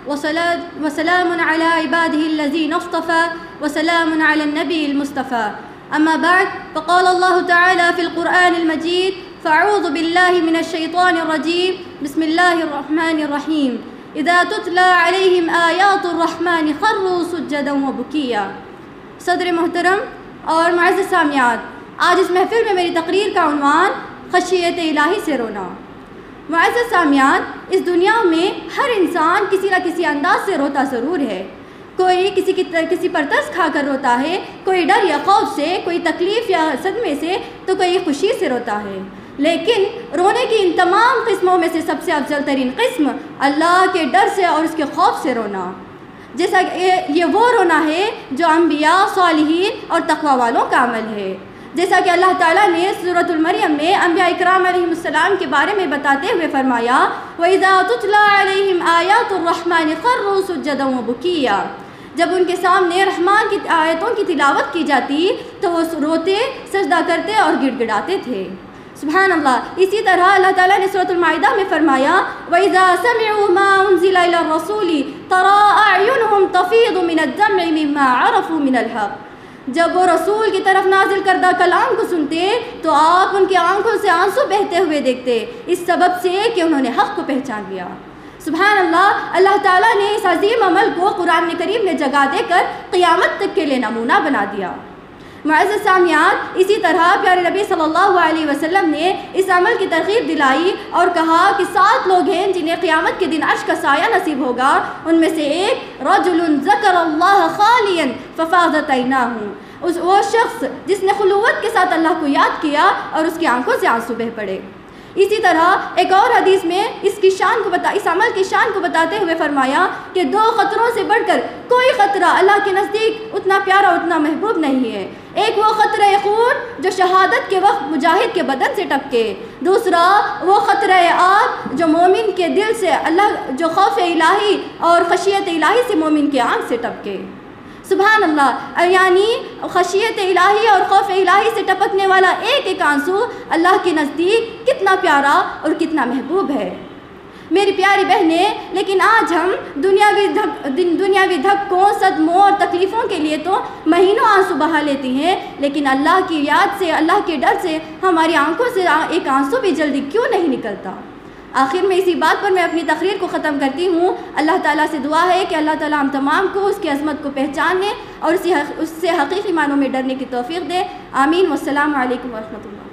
وسلام على عباده الذين اصطفى وسلام على النبي المصطفى. أما بعد، فقال الله تعالى في القرآن المجيد: فأعوذ بالله من الشيطان الرجيم، بسم الله الرحمن الرحيم، إذا تتلى عليهم آيات الرحمن خروا سجدا وبكيا. صدر محترم اور معزز سامعات، آج اس محفل میں میری تقریر کا عنوان خشیت الہی سے رونا. معزز سامعات، اس دنیا میں ہر انسان کسی نہ کسی انداز سے روتا ضرور ہے. کوئی کسی پر ترس کھا کر روتا ہے، کوئی ڈر یا خوف سے، کوئی تکلیف یا صدمے سے، تو کوئی خوشی سے روتا ہے. لیکن رونے کی ان تمام قسموں میں سے سب سے افضل ترین قسم اللہ کے ڈر سے اور اس کے خوف سے رونا. جیسا کہ یہ وہ رونا ہے جو انبیاء، صالحین اور تقوی والوں کا عمل ہے. جیسا کہ اللہ تعالیٰ نے سورۃ المریم میں انبیاء اکرام علیہم السلام کے بارے میں بتاتے ہوئے فرمایا: وَإِذَا تُتْلَى عَلَيْهِمْ آيَاتُ الرَّحْمَنِ خَرُّوا سُجَّدًا وَبُكِيًّا. جب ان کے سامنے رحمان کی آیتوں کی تلاوت کی جاتی تو وہ روتے، سجدہ کرتے اور گڑ گڑاتے تھے. سبحان اللہ. اسی طرح اللہ تعالیٰ نے سورۃ المائدہ میں فرمایا: وَإِذَا سَمِعُوا مَا أُنزِلَ إِلَى الرَّسُولِ تَرَىٰ أَعْيُنُهُمْ تَفِيضُ مِنَ الدَّمْعِ مِمَّا عَرَفُوا مِنَ الْحَقِّ. جب وہ رسول کی طرف نازل کردہ کلام کو سنتے تو آپ ان کی آنکھوں سے آنسو بہتے ہوئے دیکھتے، اس سبب سے کہ انہوں نے حق کو پہچان لیا. سبحان اللہ. اللہ تعالیٰ نے اس عظیم عمل کو قرآن کریم میں جگہ دے کر قیامت تک کے لیے نمونہ بنا دیا. معزز سامعات، اسی طرح پیارے نبی صلی اللہ علیہ وسلم نے اس عمل کی ترغیب دلائی اور کہا کہ 7 لوگ ہیں جنہیں قیامت کے دن عرش کا سایہ نصیب ہوگا. ان میں سے ایک رجل ذکر اللہ خالیا ففاضت عیناہ، وہ شخص جس نے خلوت کے ساتھ اللہ کو یاد کیا اور اس کی آنکھوں سے آنسو بہہ پڑے. اسی طرح ایک اور حدیث میں اس عمل کی شان کو بتاتے ہوئے فرمایا کہ 2 خطروں سے بڑھ کر کوئی خطرہ اللہ کے نزدیک اتنا پیارا، اتنا محبوب نہیں ہے. ایک وہ خطرہ خون جو شہادت کے وقت مجاہد کے بدن سے ٹپکے، دوسرا وہ خطرہ آگ جو مومن کے دل سے جو خوف الہی اور خشیت الہی سے مومن کی آنکھ سے ٹپکے. سبحان اللہ. یعنی خشیت الہی اور خوف الہی سے ٹپکنے والا ایک ایک آنسو اللہ کے نزدیک کتنا پیارا اور کتنا محبوب ہے. میری پیاری بہنیں، لیکن آج ہم دنیاوی دھکوں، صدموں اور تکلیفوں کے لیے تو مہینوں آنسو بہا لیتی ہیں، لیکن اللہ کی یاد سے، اللہ کے ڈر سے ہماری آنکھوں سے ایک آنسو بھی جلدی کیوں نہیں نکلتا. آخر میں اسی بات پر میں اپنی تقریر کو ختم کرتی ہوں. اللہ تعالیٰ سے دعا ہے کہ اللہ تعالیٰ ہم تمام کو اس کی عظمت کو پہچاننے اور اس سے حقیقی معنوں میں ڈرنے کی توفیق دے. آمین. والسلام علیکم ورحمۃ اللہ.